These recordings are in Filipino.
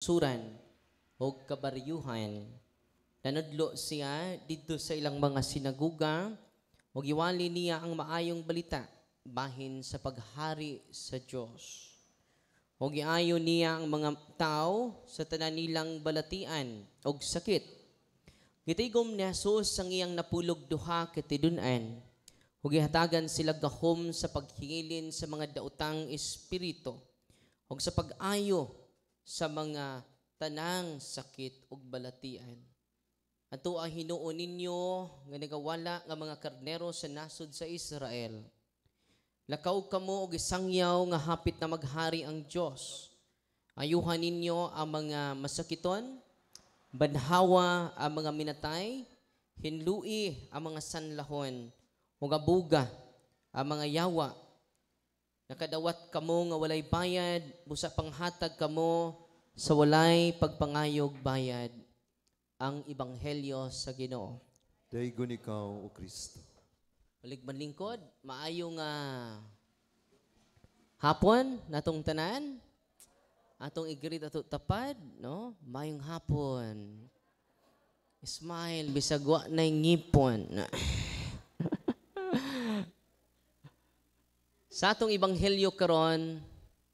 kalungsuran o kabaryuhan. Nanudlo siya dito sa ilang mga sinaguga o giwali niya ang maayong balita bahin sa paghari sa Diyos. O giayo niya ang mga tao sa tanan nilang balatian o sakit. Gitigom ni Jesus ang iyang napulog duha katidunan. O gihatagan sila gahom sa paghingilin sa mga daotang espiritu o sa pag-ayo sa mga tanang sakit ug balatian. Ato ang hinuon ninyo nga nagawala nga mga karnero sa nasod sa Israel. Lakaw kamo og isangyaw nga hapit na maghari ang Dios. Ayuhan ninyo ang mga masakiton, banhawa ang mga minatay, hinlui ang mga sanlahon, ug abuga ang mga yawa. Nakadawat kamo nga walay bayad, busa panghatag kamo sa walay pagpangayog bayad. Ang Ebanghelyo sa Ginoo. Daigon ikaw, O Kristo. Balik manlingkod, maayo nga hapon natong tanan, atong igreet ato tapad, no? Mayong hapon. Smile bisag wa nay ngipon. Sa atong Ebanghelyo karon,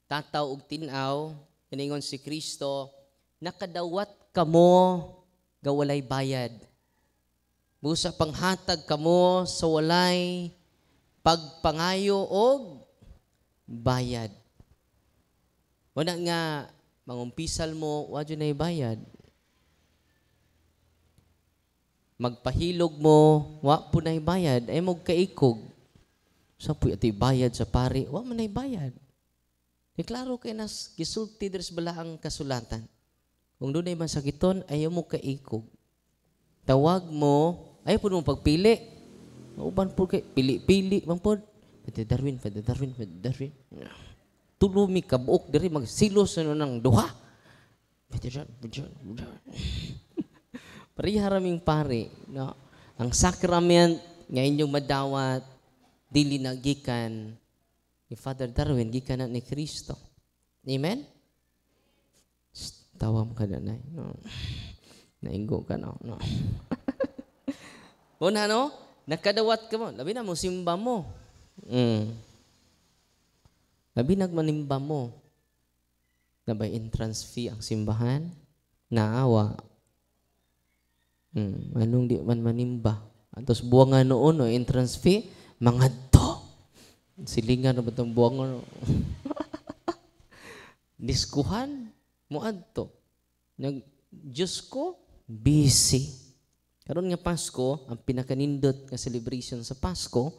tataw ug tin-aw, iningon si Kristo, nakadawat kamo nga walay bayad. Busa panghatag kamo sa walay pagpangayo og bayad. Wala nga mangumpisal mo, wa jud nay bayad. Magpahilog mo, wa po nay bayad, ay mo kaikog. Sa po iti bayad sa pari, wa man nay bayad. Di klaro kay nas gisulti diri sa balaang kasulatan. Kung doon ay masakiton, ayaw mo kaikog. Tawag mo, ayaw po mong pagpili. Mauban po kay, pili-pili, mang po. Pwede Darwin. Tulumi ka buok, dari magsilos na ng duha. Pwede dyan. Pariharaming pare, no? Ang sakrament, nga inyong madawat, dili na gikan ni Father Darwin, gikan na ni Kristo. Amen? Tawam ka na, no? Nainggo ka, no? Una, no? Nakadawat ka mo. Labi na mo, simba mo. Labi nagmanimba mo. Nabay entrance fee ang simbahan? Naawa. Anong di man manimba? Atos buwangan noon, no? Entrance fee? Mga to. Silingan na ba itong buwangan? Diskuhan? Muadto. Diyos ko, busy. Karon nga Pasko, ang pinakanindot nga celebration sa Pasko,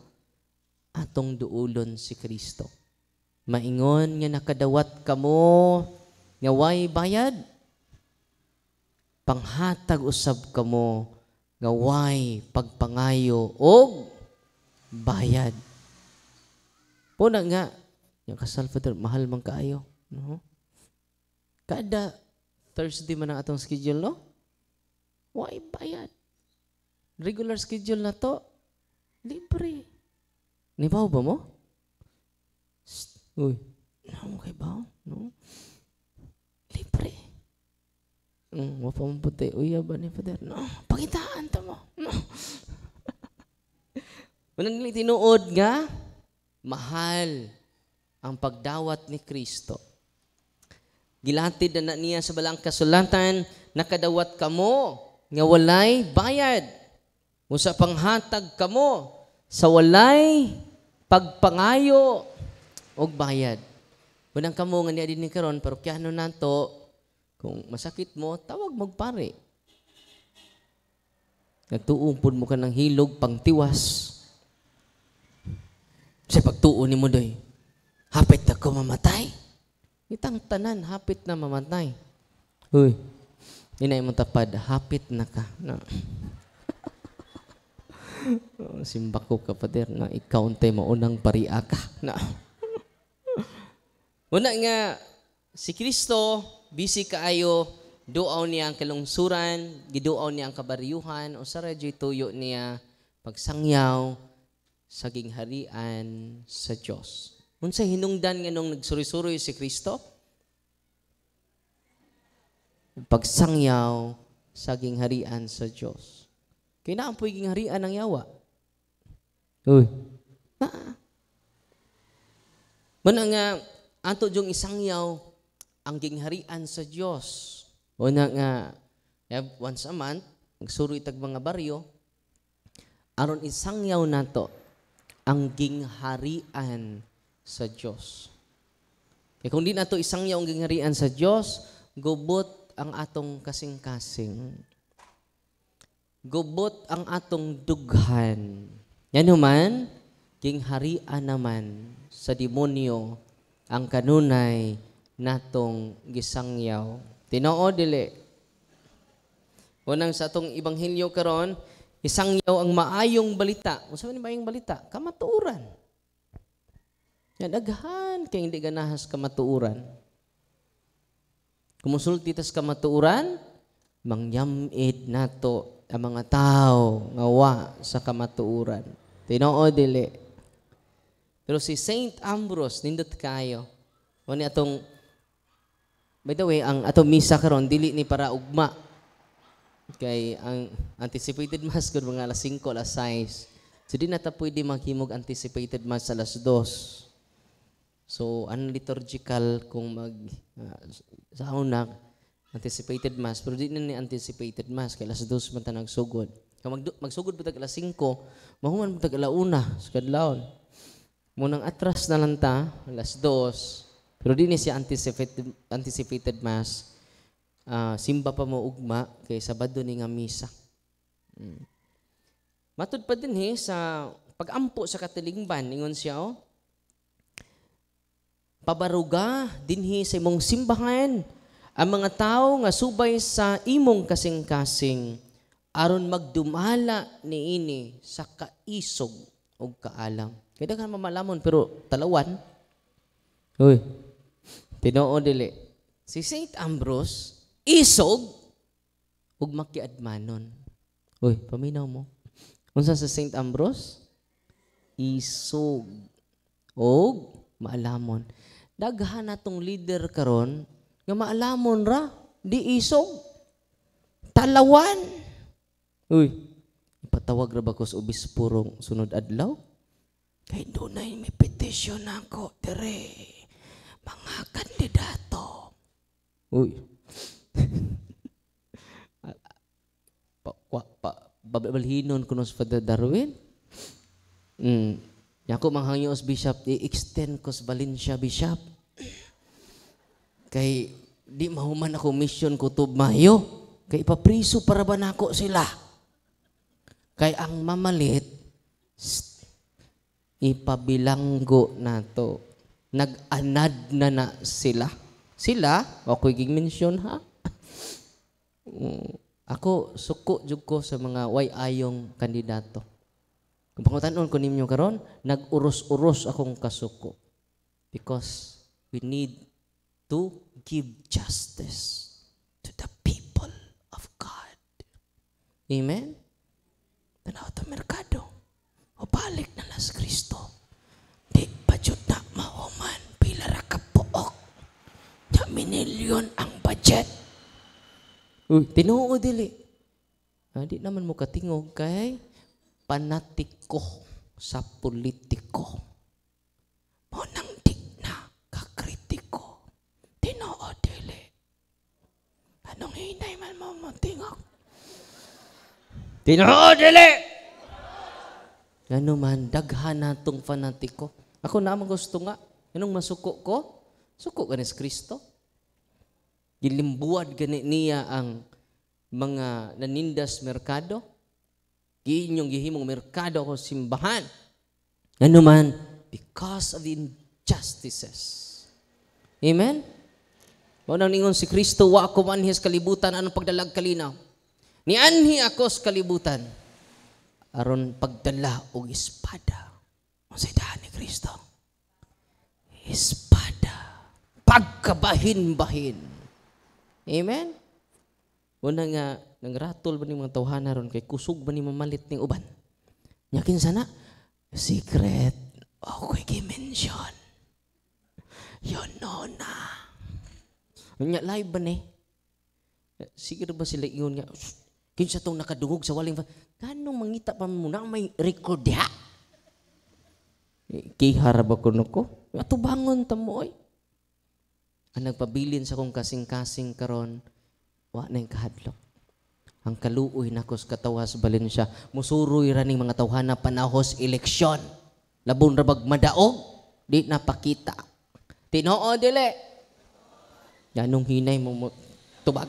atong duulon si Kristo. Maingon nga nakadawat kamo, nga way bayad. Panghatag usab kamo, nga way pagpangayo og bayad. Puna nga, yung kasal, Father, mahal man kaayo. No? Kada Thursday man ang atong schedule, no? Why bayad? Regular schedule na to, libre. Nibaw ba mo? Uy, naman kay baw? No? Libre. Wapamputi, uya ba ni Father? No, pakitaan to mo. No. Manang tinuod nga, mahal ang pagdawat ni Kristo. Gilatid na niya sa balang kasulatan, nakadawat kamo nga walay bayad. Musa panghatag kamo sa walay pagpangayo og bayad. Unang kamo nga niya din ni karon, parokyano nato, kung masakit mo, tawag magpare. Nagtuumpod mo ka ng hilog pangtiwas. Sa pagtuon ni mo doy, hapit na ko mamatay. Itang tanan, hapit na mamatay. Uy, inay mo tapad, hapit na ka. No. Simba ko kapatid na ikaw untay maunang paria ka. No. Una nga, si Kristo, busy kaayo, duaw niya ang kalungsuran, giduaw niya ang kabaryuhan, o sa radyo tuyo niya pagsangyaw sa gingharian sa Diyos. Unsa hinungdan nga nung nagsuri-suri si Kristo? pagsangyaw sa gingharian sa Dios. Kay naa po'y gingharian ng yawa. Uy. Muna nga ato yung isangyaw ang gingharian sa Dios. Una nga once a month magsuro itag mga baryo aron isangyaw nato ang gingharian sa Dios. Kaya kung di nato isangyaw ang gingharian sa Dios, gubot ang atong kasing-kasing. Gubot ang atong dughan. Yan human, gingharian naman sa demonyo ang kanunay natong gisangyaw. Tinoo dili. Unang sa atong ebanghelyo karon, isangyaw ang maayong balita. Unsa man maayong balita? Kamatuoran. Yan daghan kay hindi ganahas kamatuoran. Kumusulti tas kamatuoran, mangyamid nato ang mga tao nga wa sa kamatuoran. Tinoo dili. Pero si Saint Ambrose nindot kayo. Wani atong by the way, ang atong misa karon dili ni para ugma. Kay ang anticipated mass gud mga alas 5, alas 6. So di na ta pwede maghimog anticipated mass alas 2. So unliturgical kung sa una anticipated mass pero di na ni anticipated mass kay alas 2 man ta nagsugod. Kung magsugod pud alas 5, mahuman pud alas 1 sa kadlawon. Munang atras na lang ta alas 2. Pero di ni siya anticipated mass. Simba pa mo ugma kay Sabado ni nga misa. Matud pa din sa pag-ampo sa katilingban ingon siya pabaruga dinhi sa imong simbahan ang mga tao nga subay sa imong kasing-kasing aron magdumala niini sa kaisog ug kaalam. Kaya daghan mamalamon pero talawan. Uy. Tinoo dili. Si Saint Ambrose isog ug makiadmanon. Uy, paminaw mo. Unsa sa Saint Ambrose? Isog ug maalamon. Daghan natong leader karon nga maalamon ra, di isog. Talawan. Uy, ipatawag ra ba ko sa obispurong sunod adlaw? Kay dunay may petition ako dire. Mga kandidato. Uy. Babalhinon kuno sa Father Darwin. Yako manghangyo sa bishop, i-extend ko sa Valencia bishop. Kay di mahuman ako mission ko tubmayo. Kay ipapriso para ba nako sila. Kay ang mamalit ipabilanggo nato. Nag-anad na sila. Sila, ako'y ging-mention ha. Ako, suko jud ko sa mga way ayong kandidato. Kung pangutanon ko ninyo karon, nag-uros-uros akong kasuko. Because we need to give justice to the people of God. Amen? Tanaw ito merkado. O balik na las Kristo. Di pa jud na mahuman. Pila ra ka puok. Na minilyon ang budget. Uy, tinuod dili. Di naman mo katingog kay panatiko sa politiko. Mo nang di na kakritiko. Tinuod dili. Anong hinay man mo tingog? Tinuod dili. Ano man, daghan natong fanatiko. Ako naman gusto nga. Anong masuko ko? Suko ganis Kristo. Gilimbuad gani niya ang mga nanindas merkado. Giinyong gihimong merkado ko simbahan. Ano man, because of the injustices. Amen? Unang ningon si Kristo, wa ako manhis kalibutan, anong pagdalag kalinaw? Nianhi ako sa kalibutan. Aron pagdala og espada. Unsay dahan ni Kristo? Espada. Pagkabahin-bahin. Amen? Una nga, nangratol ba ni mga tawhana ron kay kusog ba ni mamalit ning uban? Nyakin sana, secret, ako'y gimension. Yun no na. Nya live ba ni? Sige ba sila ingon nga, kinsa tong nakadungog sa waling, ganong mangita pa mo na may record diha? Kihara ba ko nuko? Ato bangon tamo oy. Ang nagpabilin sa kong kasing-kasing karon, wa na yung kahadlok. Ang kaluoy nakos katawas Valencia, musuroy raning mga tawhana panahos eleksyon. Labon rabag madaog, di napakita. Tinoo dili. Yanong hinay mo tubag.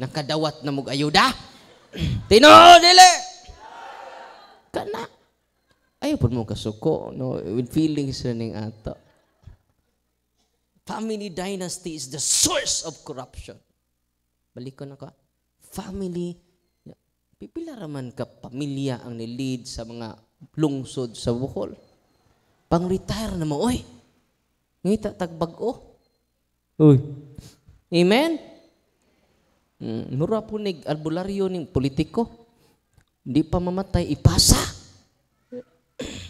Nakadawat na mong ayuda. Tinoo dili. Kana. Ayaw po mo kasuko, no? With feelings running ato. Family dynasty is the source of corruption. Balik ko na ka. Family, pipila raman ka pamilya ang nilid sa mga lungsod sa Bohol. Pang-retire na mo, oy. Ngita tagbag-o. Uy. Amen? Mura po albularyo ng politiko. Hindi pa mamatay, ipasa.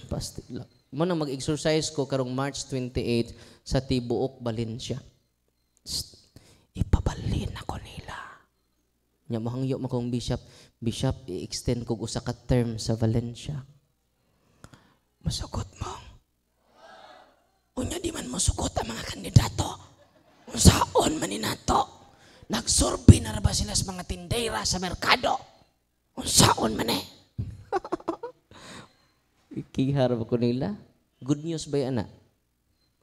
Pasti lang. Mo na mag-exercise ko karong March 28 sa Tibuok, Valencia. Ipabalin ako nila. Nya mahangyo mo kong bishop, i-extend ko usa ka term sa Valencia. Masugot mo. Unya di man masugot ang mga kandidato. Unsaon man inato? Nagsurvey na ba sila sa mga tindera sa merkado? Unsaon man eh? Ikiharap ko nila. Good news ba yan na?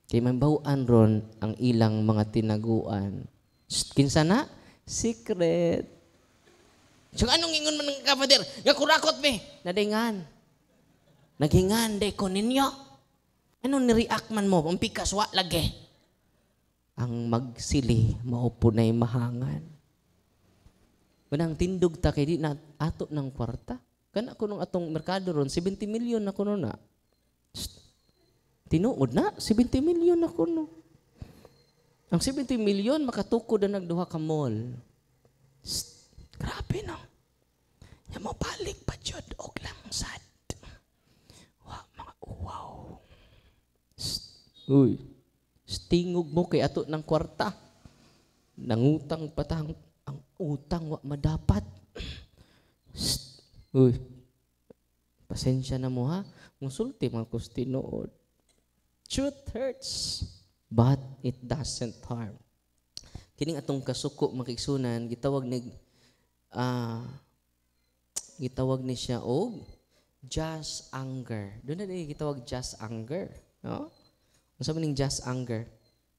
Kay mambawaan ron ang ilang mga tinaguan. Kinsa na? Secret. So anong ingon man ng kapader? Nga kurakot me. Nadingan. Naghingan de ko ninyo. Anong nireact man mo? Ang pikas wa lagi. Ang magsili maupo na'y mahangan. Manang tindog ta kay di na ato ng kwarta. Kana ko nung atong merkado ron, 70 million na kuno na. Tinuod na, 70 million na kuno. Ang 70 million, makatukod na nagduha ka mall. Grabe no. Yan mo balik pa dyan, og langsad. Mga uwaw. Uy, stingog mo kay ato ng kwarta. Nangutang patang, ang utang wa madapat. Uy, pasensya na mo ha. Musulti mga kustinood. Truth hurts, but it doesn't harm. Kining atong kasuko makigsunan, gitawag ni siya og just anger. Doon na gitawag just anger. No? Ang sabi ng just anger.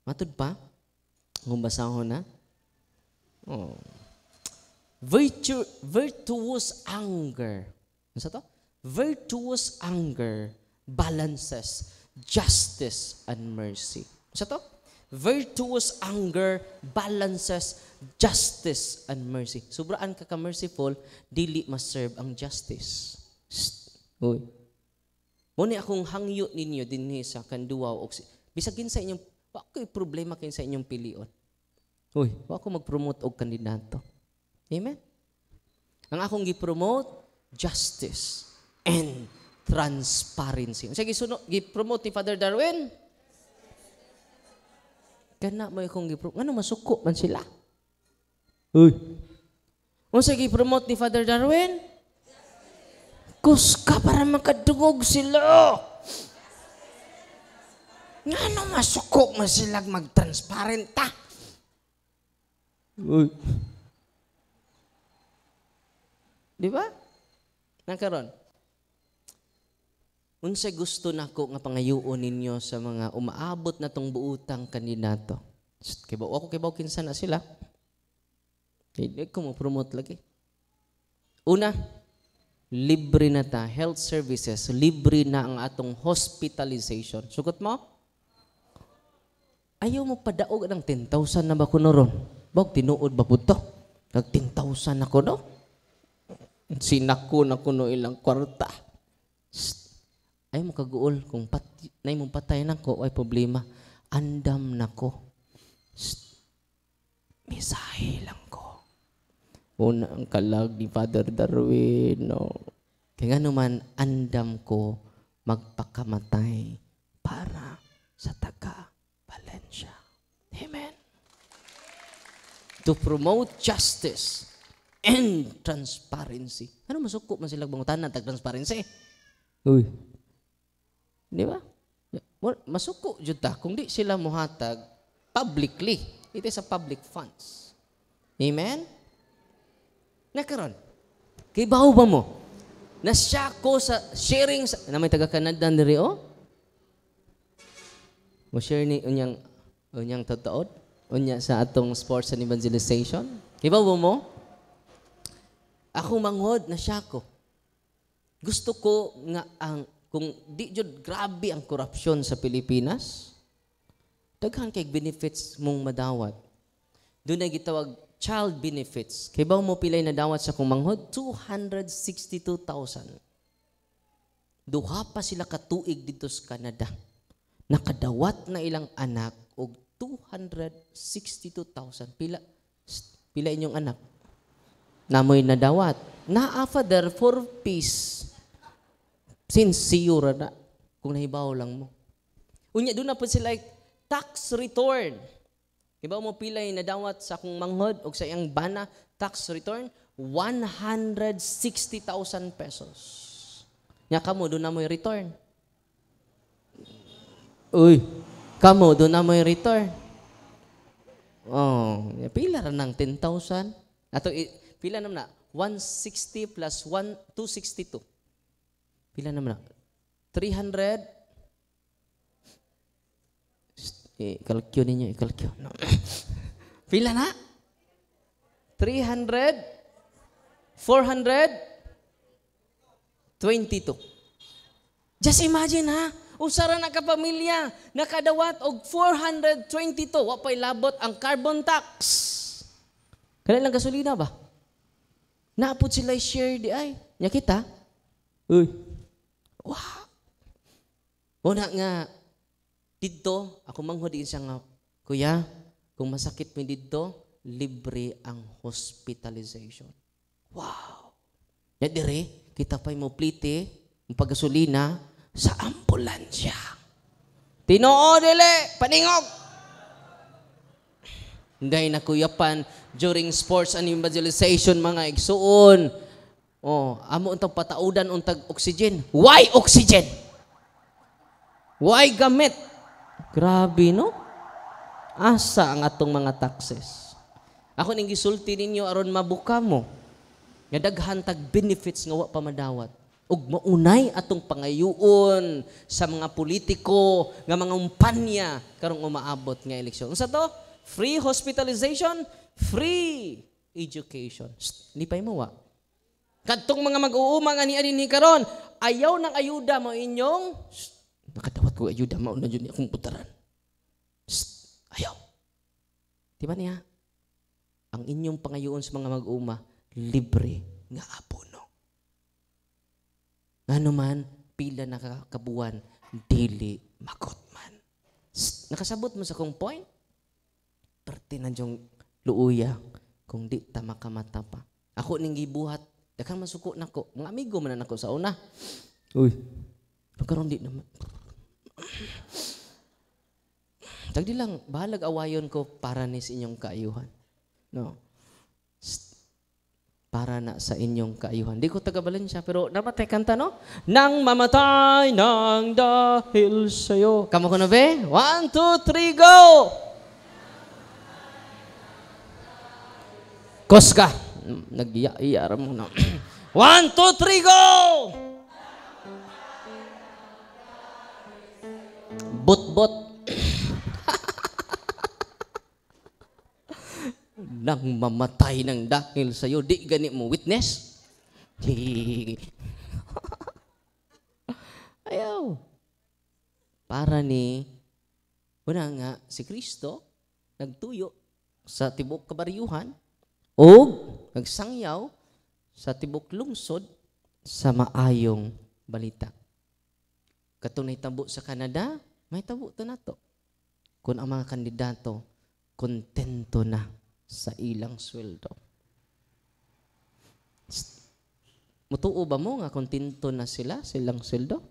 Matud pa? Kung basahon na? Oh. Virtuous anger. Ano sa to? Virtuous anger balances justice and mercy. Ano sa to? Virtuous anger balances justice and mercy. Sobraan ka ka-merciful, dili ma-serve ang justice. Uy. Muna akong hangyo ninyo dinhi sa kanduaw. Bisagin sa inyong, wako problema kin sa inyong pilion. Uy, wako mag-promote og kandidato. Amen? Ang akong gi-promote, justice and transparency. Sige, gi-promote ni Father Darwin? Kana mo akong gi-promote. Ano, masuko man sila? Uy. Unsa gi-promote ni Father Darwin? Kuska para makadungog sila. Ngano masuko man sila mag-transparent ta? Uy. Di ba? Nakaroon. Unsay gusto nako nga pangayuon ninyo sa mga umaabot na tong buutang kandidato. Kay ako kay kinsa na sila. Hindi ko mo promote lagi. Una, libre na ta health services, libre na ang atong hospitalization. Sugot mo? Ayaw mo padaog ng 10,000 na ba kuno ron? Bog tinuod ba pud to? Nag 10,000 na kuno? Sinako na kuno ilang kwarta. Ay mo kaguol kung nay mong patay nako ay problema. Andam nako. Misahe lang ko. Una ang kalag ni Father Darwin. No. Kaya nga naman andam ko magpakamatay para sa taga Valencia. Amen. to promote justice and transparency. Ano masuko man sila bangutan tag transparency? Uy. Di ba? Masuko jud ta kung di sila mohatag publicly. It is a public funds. Amen? Nakaron. Kay bawo ba mo? Nasya ko sa sharing sa na may taga Canada diri oh. Mo share ni unyang totoo unya sa atong sports and evangelization. Kay bawo mo? Ako manghod na siya ko. Gusto ko nga ang kung di jud grabe ang korupsyon sa Pilipinas, daghan kay benefits mong madawat. Doon ay gitawag child benefits. Kay ba mo pilay na dawat sa kong manghod? 262,000. Duha pa sila katuig dito sa Canada. Nakadawat na ilang anak og 262,000. Pila inyong anak? Namoy nadawat. Naa father for peace. Sincere na. Kung nahibaw lang mo. Unya, doon na po sila tax return. Iba mo pilay na dawat sa akong manghod o sa iyang bana, tax return, 160,000 pesos. Nya kamo, doon na mo yung return. Uy, kamo, doon na mo yung return. Oh, pila ra ng 10,000. Ato, pila naman na, 160 plus 262. Pila naman na? 300. Ikalkyo ninyo, ikalkyo. No. Pila na? 300? 422. Just imagine ha, usara na ka pamilya, nakadawat og 422. Wapay labot ang carbon tax. Kanilang gasolina ba? Naapot sila share di ay. Nya kita? Uy. Wow. Una nga, dito, ako manghudin siya nga, Kuya, kung masakit mo dito, libre ang hospitalization. Wow. Ya dire, kita pa'y mo plite, ang paggasolina, sa ambulansya. Tinoo dili, paningog. Hindi na kuyapan during sports and evangelization mga igsuon. Oh, amo untang pataudan untag oxygen. Why oxygen? Why gamit? Grabe, no? Asa ang atong mga taxes? Ako ning gisulti ninyo aron mabuka mo. Nga daghan tag benefits nga wa pa madawat. Ug maunay atong pangayuon sa mga politiko nga mga umpanya karong umaabot nga eleksyon. Unsa to? Free hospitalization, free education. Lipay mo wa. Kadtong mga mag-uuma nga ni karon, ayaw ng ayuda mo inyong nakadawat ko ayuda mo na jud akong putaran. Ayaw. Di ba niya? Ang inyong pangayoon sa mga mag-uuma libre nga abono. Ngano man pila na kabuan dili makot man. Nakasabot mo sa kong point? Parte na yung luuya kung di ta makamata pa. Ako ning gibuhat dakang masuko nako. Mga amigo man nako sa una. Uy. Pagkaroon di naman. Tagdi lang, bahalag awayon ko para ni sa inyong kaayuhan. No. Para na sa inyong kaayuhan. Di ko tagabalin siya, pero dapat kanta, no? Nang mamatay nang dahil sa'yo. Kamo ko na be? 1, 2, 3, go! Koska. Nag-iya-iyara mo na. 1, 2, 3, go! Bot-bot. Nang mamatay ng dahil sa'yo, di gani mo witness? Ayaw. Para ni, una nga, si Kristo, nagtuyo sa tibok kabaryuhan, o nagsangyaw sa tibok lungsod sa maayong balita. Katong nahitabo sa Canada, may tabo to na to. Kung ang mga kandidato, kontento na sa ilang sweldo. Mutuo ba mo nga kontento na sila sa ilang sweldo?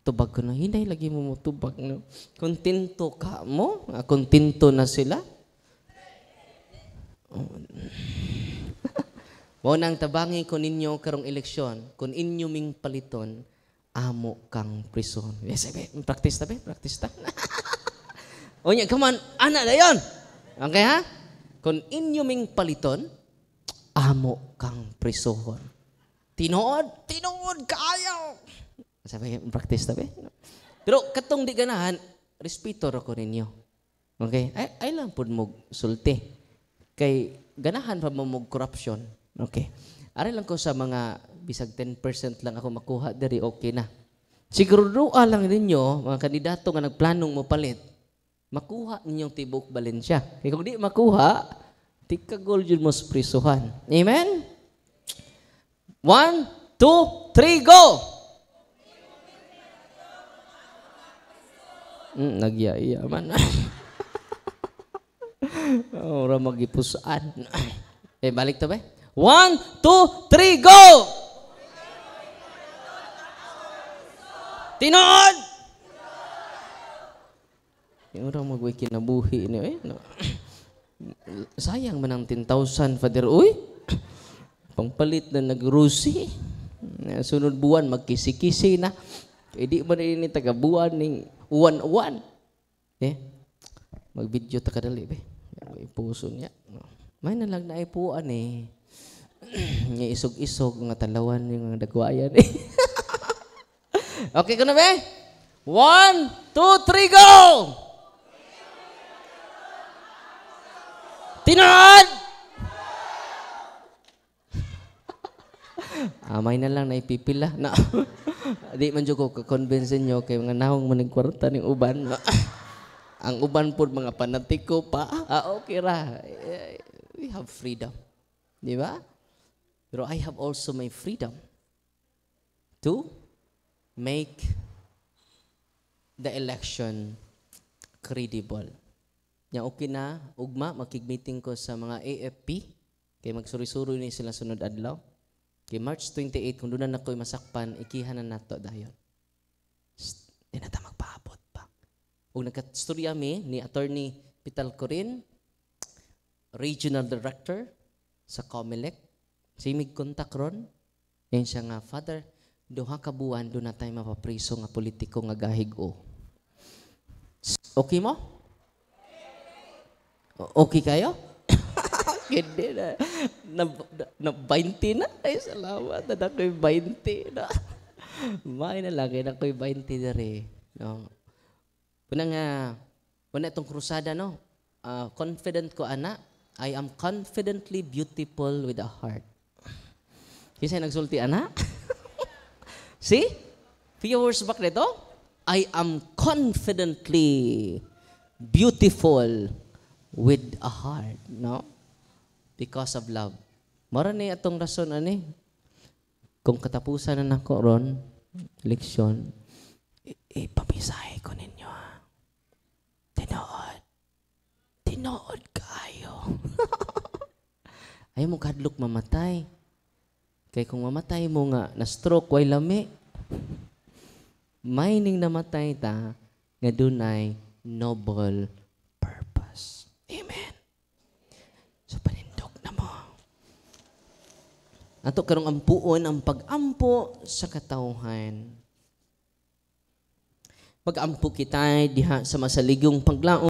Tubag ko na, hinay lagi mo mutubag. No? Kontento ka mo? Kontento na sila? Mao nang tabangi ko ninyo karong eleksyon, kung inyo ming paliton, amo kang prison. Yes, practice ta be, practice ta. Onya, come on, ana dayon. Okay ha? Kung inyo ming paliton, amo kang prison. Tinuod kayo. Sabi, practice ta be. Pero katong di ganahan, respeto ra ko ninyo. Okay? Ay lang pud mo sulti. Kay ganahan pa mo corruption. Okay. Ari lang ko sa mga bisag 10% lang ako makuha diri okay na. Siguro lang ninyo mga kandidato nga nagplanong mo palit. Makuha ninyong tibok Valencia. Kay kung di makuha, tikagol jud mo sa prisuhan. Amen. 1, 2, 3 go. Nagyaya man. Ora magipusaan. Balik to ba? 1, 2, 3, go! Tinood! Yung orang magway kinabuhi niyo no. Sayang man ang 10,000 Father. Uy! Pangpalit na nagrusi. Sunod buwan magkisi-kisi na. Hindi man ini taga buwan ning uwan-uwan. Mag-video ta kadali be. Ipuso niya. May na lang na ipuan Nga isog-isog nga talawan yung dagwayan Okay ko na be? 1, 2, 3, go! Tinood! May na lang na ipipila. No. Di man dyan ko kakonvince nyo kay mga nahong manigkwarta ng uban. Ang uban po mga panatiko pa. Okay ra. We have freedom. Di ba? Pero I have also my freedom to make the election credible. Nya okay na, ugma, makig-meeting ko sa mga AFP, kay magsuri-suri ni sila sunod adlaw. Kay March 28, kung doon na ako'y masakpan, ikihanan nato dayon. Di na ta magpaabot pa. Kung nagkastorya mi ni Attorney Pital Corin, Regional Director sa COMELEC, simig kontak ron, yan siya nga, Father, duha ka buwan, doon na tayo mapapriso nga politiko nga gahig-o. Okay mo? Okay kayo? Hindi na. Na 20 na. Ay, salamat. Na ako'y 20 na. May na lang. Na ako'y 20 na rin. No? Una itong krusada, no? Confident ko, ana. I am confidently beautiful with a heart. Kasi nagsulti, ana? See? Few words back nito. I am confidently beautiful with a heart. No? Because of love. Mara ni atong rason, ani? Kung katapusan na nako ron, leksyon, ipamisahe ko ninyo. Tinood kayo. Ayaw mo kadlok mamatay. Kaya kung mamatay mo nga, na-stroke, way lami, may ning namatay ta, nga dunay noble purpose. Amen. So, panindog na mo. Ato karong ampuon ang pag-ampo sa katawhan. Pag-ampo kita diha sa masaligong paglaon.